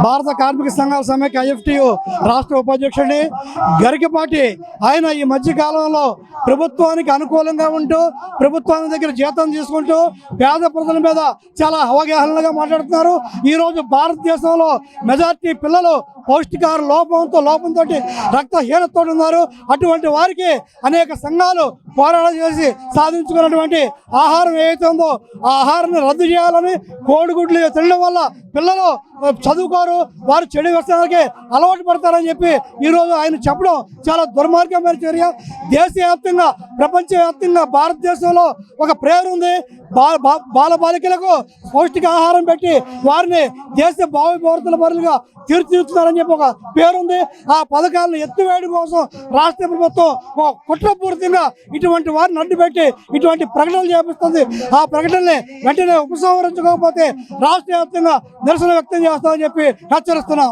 భారత కార్మిక సంఘాల సమైక్య ఐఎఫ్టియు రాష్ట్ర ఉపాధ్యక్షుడిని గరికపాటి ఆయన ఈ మధ్య కాలంలో ప్రభుత్వానికి అనుకూలంగా ఉంటూ ప్రభుత్వానికి దగ్గర జీతం తీసుకుంటూ పేద ప్రజల మీద చాలా అవగాహనగా మాట్లాడుతున్నారు. ఈరోజు భారతదేశంలో మెజార్టీ పిల్లలు పౌష్టికాహార లోపంతో రక్తహీనతతో ఉన్నారు. అటువంటి వారికి అనేక సంఘాలు పోరాటం చేసి సాధించుకున్నటువంటి ఆహారం ఏదైతే ఉందో ఆ ఆహారాన్ని రద్దు చేయాలని, కోడిగుడ్లు తినడం వల్ల పిల్లలు చదువుకోరు, వారు చెడు వ్యసనాలకి అలవాటు పడతారని చెప్పి ఈరోజు ఆయన చెప్పడం చాలా దుర్మార్గమైన చర్య. దేశవ్యాప్తంగా ప్రపంచవ్యాప్తంగా భారతదేశంలో ఒక ప్రేరణ ఉంది. బాలబాలికలకు పౌష్టిక ఆహారం పెట్టి వారిని దేశ భావిభారతుల పరులుగా తీర్చిదిద్దుతున్నారని చెప్పి ఒక పేరుంది. ఆ పథకాలను ఎత్తివేయడం కోసం రాష్ట్ర ప్రభుత్వం ఒక కుట్రపూరితంగా ఇటువంటి వారిని అడ్డుపెట్టి ఇటువంటి ప్రకటనలు చేపిస్తుంది. ఆ ప్రకటనని వెంటనే ఉపసంహరించుకోకపోతే రాష్ట్ర వ్యాప్తంగా నిరసన వ్యక్తం చేస్తామని చెప్పి హెచ్చరిస్తున్నాం.